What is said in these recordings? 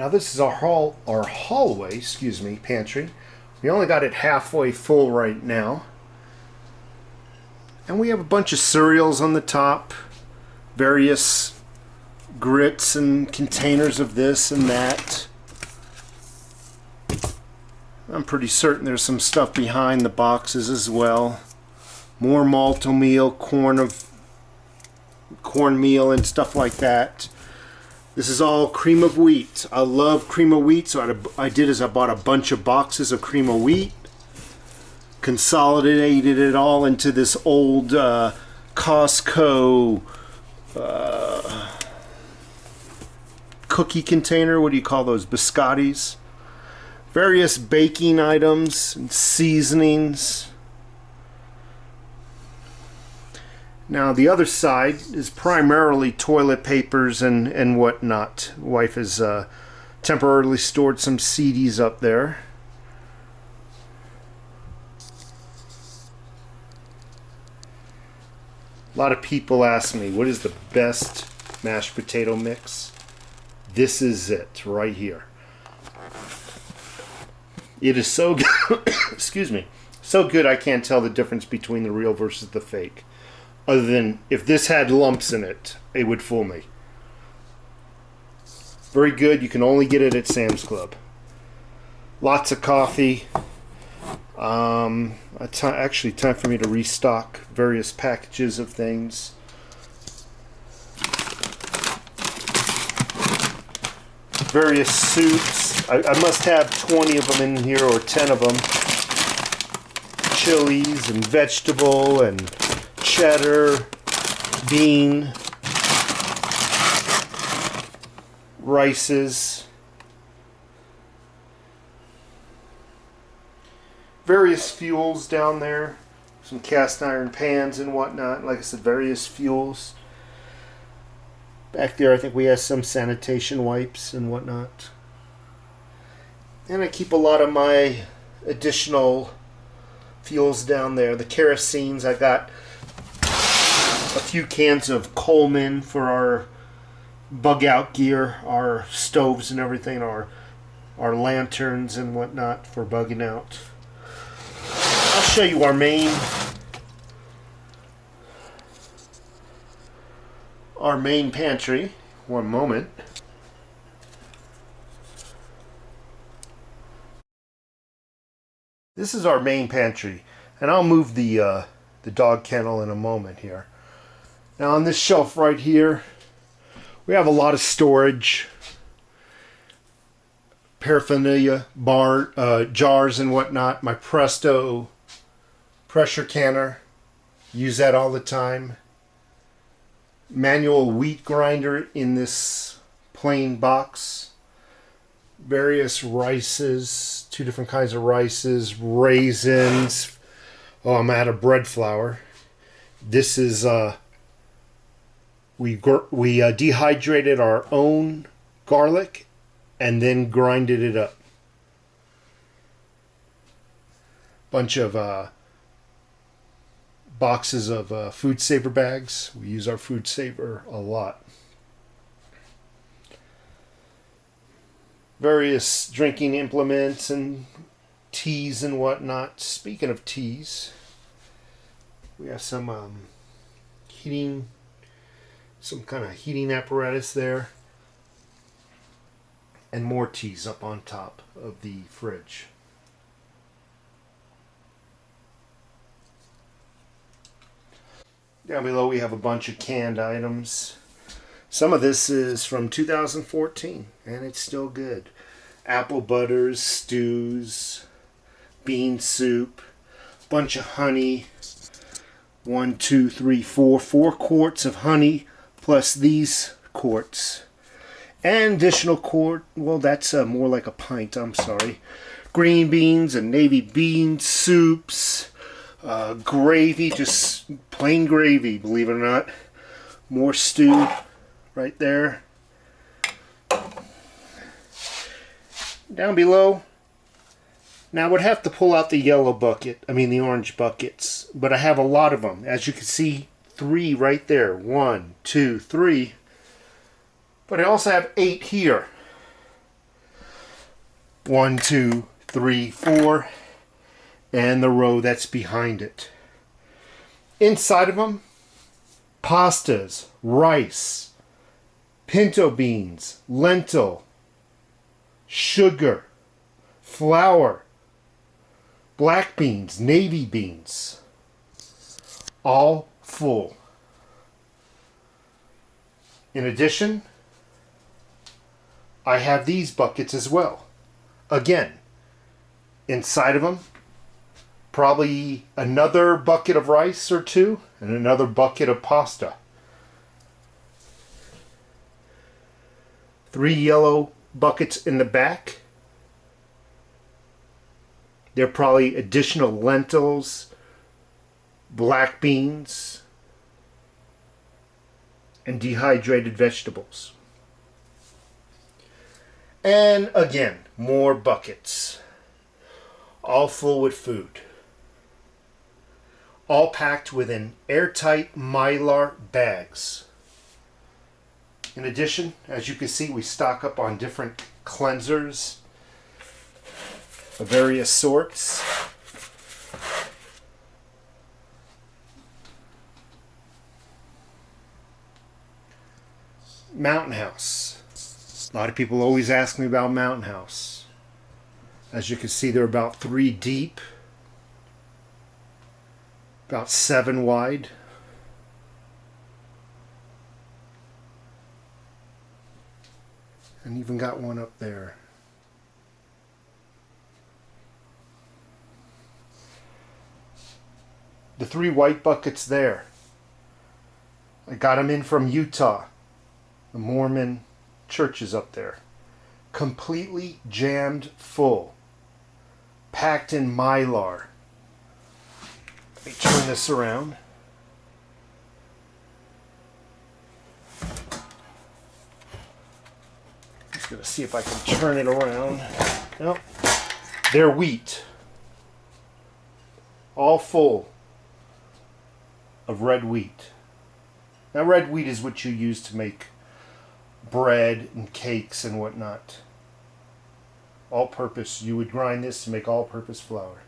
Now this is our hallway, excuse me, pantry. We only got it halfway full right now. And we have a bunch of cereals on the top, various grits and containers of this and that. I'm pretty certain there's some stuff behind the boxes as well. More malto-meal, cornmeal and stuff like that. This is all cream of wheat. I love cream of wheat, so I did is I bought a bunch of boxes of cream of wheat, consolidated it all into this old Costco cookie container. What do you call those? Biscottis. Various baking items and seasonings. Now the other side is primarily toilet papers and whatnot. Wife has temporarily stored some CDs up there. A lot of people ask me, what is the best mashed potato mix? This is it right here. It is so good, excuse me, so good I can't tell the difference between the real versus the fake. Other than if this had lumps in it, it would fool me. Very good. You can only get it at Sam's Club. Lots of coffee. Actually, time for me to restock various packages of things. Various soups. I must have 20 of them in here, or 10 of them. Chilies and vegetable and cheddar, bean, rices, various fuels down there, some cast iron pans and whatnot. Like I said, various fuels. Back there I think we have some sanitation wipes and whatnot. And I keep a lot of my additional fuels down there. The kerosenes, I got a few cans of Coleman for our bug out gear, our stoves and everything, our lanterns and whatnot for bugging out. I'll show you our main pantry. One moment. This is our main pantry, and I'll move the dog kennel in a moment here. Now on this shelf right here, we have a lot of storage, paraphernalia, jars and whatnot. My Presto pressure canner, use that all the time. Manual wheat grinder in this plain box. Various rices, 2 different kinds of rices, raisins. Oh, I'm out of bread flour. This is we dehydrated our own garlic and then grinded it up. Bunch of boxes of food saver bags. We use our food saver a lot. Various drinking implements and teas and whatnot. Speaking of teas, we have some heating, some kind of heating apparatus there, and more teas up on top of the fridge. Down below we have a bunch of canned items. Some of this is from 2014 and it's still good. Apple butters, stews, bean soup, bunch of honey. 1, 2, 3, 4 quarts of honey plus these quarts. And additional quart, well that's more like a pint, I'm sorry. Green beans and navy bean soups. Gravy, just plain gravy, believe it or not. More stew right there. Down below, now I would have to pull out the yellow bucket, the orange buckets, but I have a lot of them. As you can see, 3 right there. 1, 2, 3. But I also have 8 here. 1, 2, 3, 4, and the row that's behind it. Inside of them, pastas, rice, pinto beans, lentil, sugar, flour, black beans, navy beans, all full. In addition, I have these buckets as well. Again, inside of them, probably another bucket of rice or two and another bucket of pasta. 3 yellow buckets in the back. They're probably additional lentils, black beans, and dehydrated vegetables. And again, more buckets, all full with food, all packed within airtight Mylar bags. In addition, as you can see, we stock up on different cleansers of various sorts. Mountain House. A lot of people always ask me about Mountain House. As you can see, they're about 3 deep, about 7 wide. And even got one up there. The 3 white buckets there, I got them in from Utah. The Mormon church is up there. Completely jammed full. Packed in Mylar. Let me turn this around. Just going to see if I can turn it around. Nope. They're wheat. All full of red wheat. Now red wheat is what you use to make bread and cakes and whatnot. All purpose. You would grind this to make all purpose flour.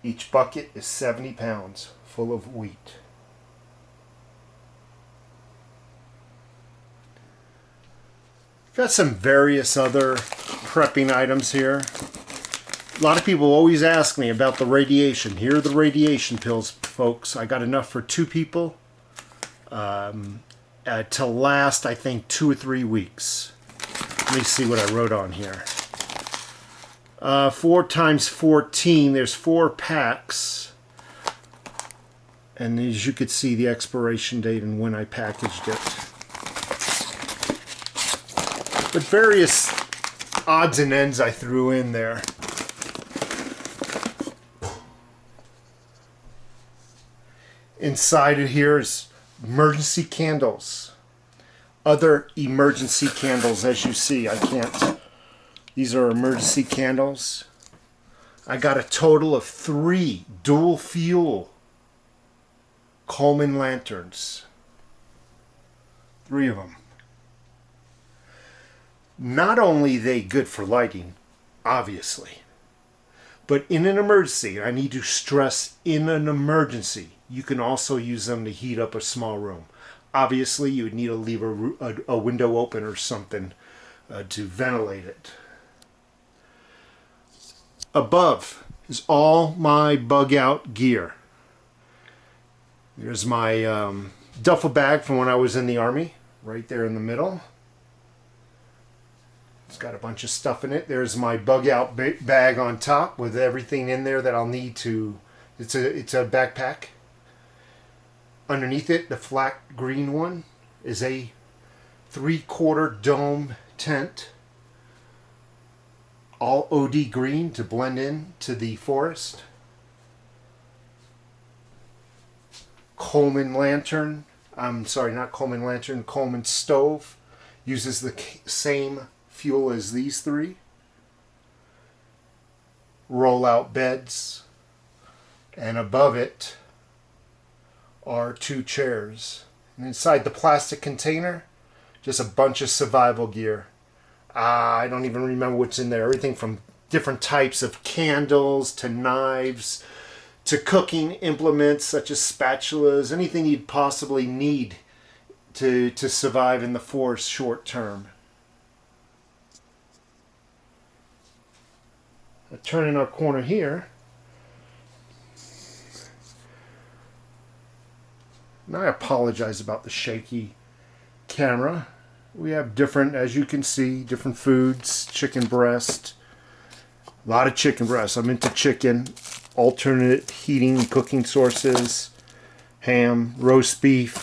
Each bucket is 70 pounds full of wheat. Got some various other prepping items here. A lot of people always ask me about the radiation. Here are the radiation pills, folks. I got enough for 2 people to last, I think, 2 or 3 weeks. Let me see what I wrote on here. 4 times 14, there's 4 packs. And as you could see, the expiration date and when I packaged it. But various odds and ends I threw in there. Inside of here is emergency candles. Other emergency candles, as you see. These are emergency candles. I got a total of 3 dual fuel Coleman lanterns. 3 of them. Not only are they good for lighting, obviously, but in an emergency, I need to stress in an emergency, you can also use them to heat up a small room. Obviously, you would need to leave a window open or something to ventilate it. Above is all my bug out gear. There's my duffel bag from when I was in the Army, right there in the middle. It's got a bunch of stuff in it. There's my bug out bag on top with everything in there that I'll need to. It's a backpack. Underneath it, the flat green one is a 3/4 dome tent. All OD green to blend in to the forest. Coleman lantern. I'm sorry, not Coleman lantern. Coleman stove. Uses the same fuel as these 3. Roll out beds. And above it are 2 chairs. And inside the plastic container, just a bunch of survival gear. I don't even remember what's in there. Everything from different types of candles to knives to cooking implements such as spatulas, anything you'd possibly need to survive in the forest short term. Turning our corner here. And I apologize about the shaky camera. We have different, as you can see, different foods. Chicken breast. A lot of chicken breast. I'm into chicken. Alternate heating and cooking sources. Ham, roast beef.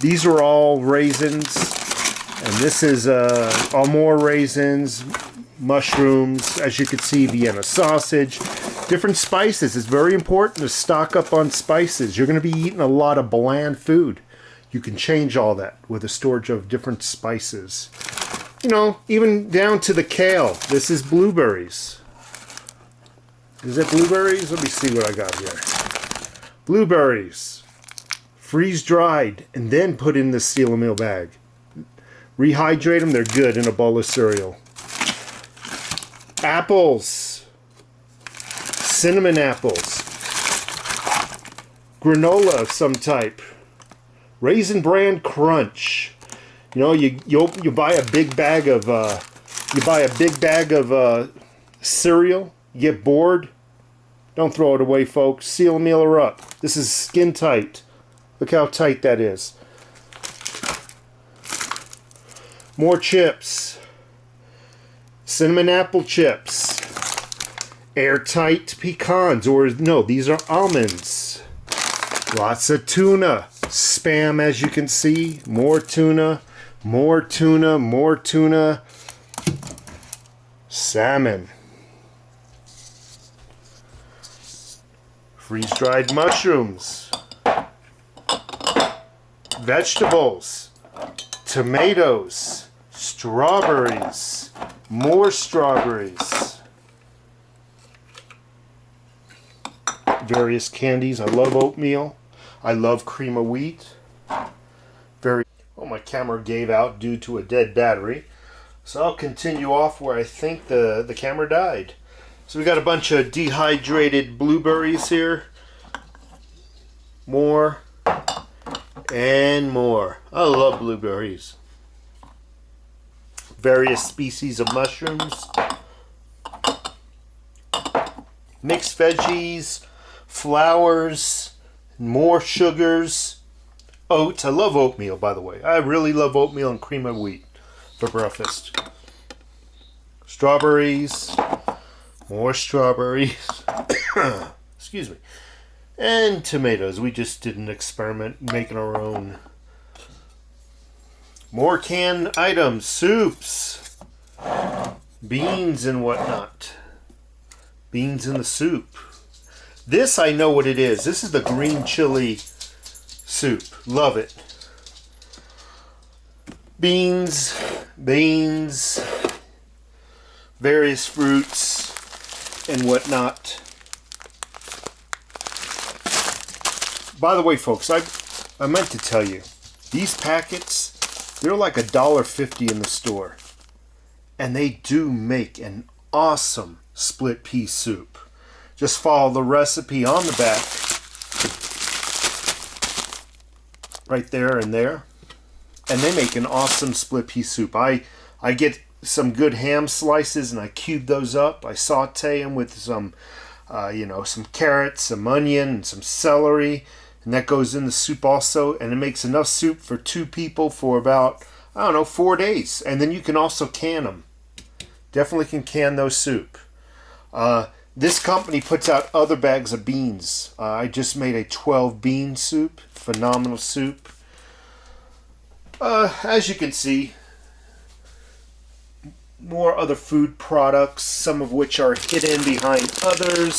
These are all raisins. And this is all more raisins, mushrooms, as you can see, Vienna sausage. Different spices. It's very important to stock up on spices. You're going to be eating a lot of bland food. You can change all that with a storage of different spices. You know, even down to the kale. This is blueberries. Is it blueberries? Let me see what I got here. Blueberries. Freeze dried and then put in the seal meal bag. Rehydrate them. They're good in a bowl of cereal. Apples. Cinnamon apples. Granola of some type. Raisin Bran Crunch. You know, you buy a big bag of cereal. You get bored. Don't throw it away, folks. Seal meal her up. This is skin tight. Look how tight that is. More chips. Cinnamon apple chips. Airtight pecans, or no, these are almonds. Lots of tuna. Spam, as you can see. More tuna. More tuna. More tuna. Salmon. Freeze-dried mushrooms. Vegetables. Tomatoes. Strawberries. More strawberries. Various candies. I love oatmeal. I love cream of wheat. Oh, my camera gave out due to a dead battery. So I'll continue off where I think the camera died. So we got a bunch of dehydrated blueberries here. More. And more. I love blueberries. Various species of mushrooms. Mixed veggies. Flours. More sugars. Oats. I love oatmeal, by the way. I really love oatmeal and cream of wheat for breakfast. Strawberries. More strawberries. Excuse me. And tomatoes. We just did an experiment making our own. More canned items. Soups. Beans and whatnot. Beans in the soup. This, I know what it is. This is the green chili soup. Love it. Beans. Various fruits and whatnot. By the way, folks, I meant to tell you, these packets, they're like $1.50 in the store. And they do make an awesome split pea soup. Just follow the recipe on the back. Right there and there. And they make an awesome split pea soup. I get some good ham slices and I cube those up. I saute them with some carrots, some onion, and some celery. And that goes in the soup also. And it makes enough soup for 2 people for about, 4 days. And then you can also can them. Definitely can can those soup. This company puts out other bags of beans. I just made a 12 bean soup. Phenomenal soup. As you can see, more other food products, some of which are hidden behind others.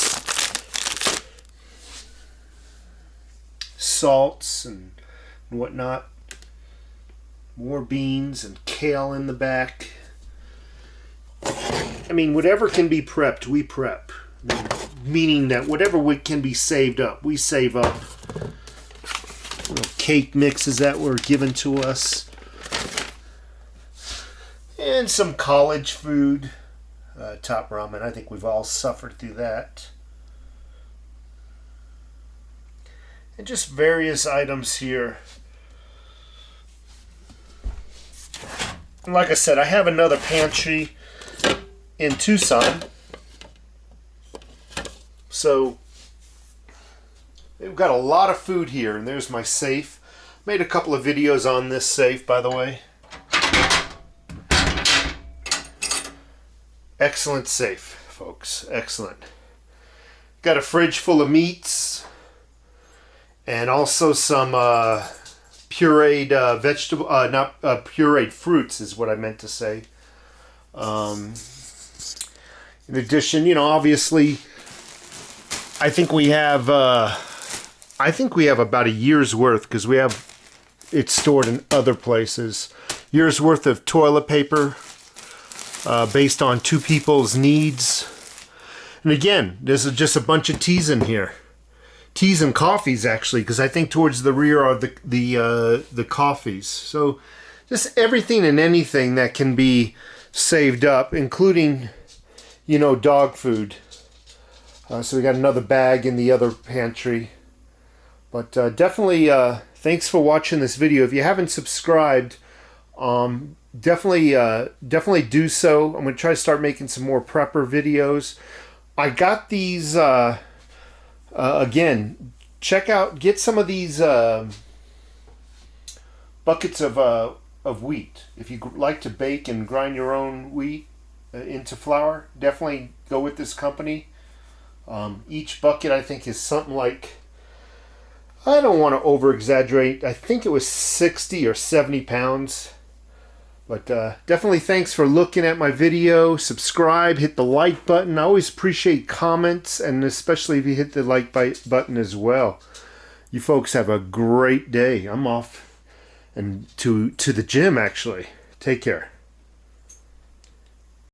Salts and whatnot. More beans and kale in the back. I mean, whatever can be prepped, we prep. Meaning that whatever can be saved up, we save up. Little cake mixes that were given to us. And some college food. Top ramen. I think we've all suffered through that. And just various items here. And like I said, I have another pantry in Tucson. So we've got a lot of food here. And there's my safe. Made a couple of videos on this safe, by the way. Excellent safe, folks. Excellent. Got a fridge full of meats. And also some pureed vegetable, not pureed fruits is what I meant to say. In addition, you know, obviously, I think we have about a year's worth, because we have it stored in other places. Year's worth of toilet paper, based on 2 people's needs. And again, this is just a bunch of teas in here. Teas and coffees, actually, because I think towards the rear are the coffees. So just everything and anything that can be saved up, including, you know, dog food. So we got another bag in the other pantry. But definitely, thanks for watching this video. If you haven't subscribed, definitely do so. I'm going to try to start making some more prepper videos. I got these... again, get some of these buckets of wheat. If you like to bake and grind your own wheat into flour, definitely go with this company. Each bucket, I think, is something like, I don't want to over exaggerate, I think it was 60 or 70 pounds. But definitely thanks for looking at my video. Subscribe, hit the like button. I always appreciate comments, and especially if you hit the like button as well. You folks have a great day. I'm off and to the gym, actually. Take care.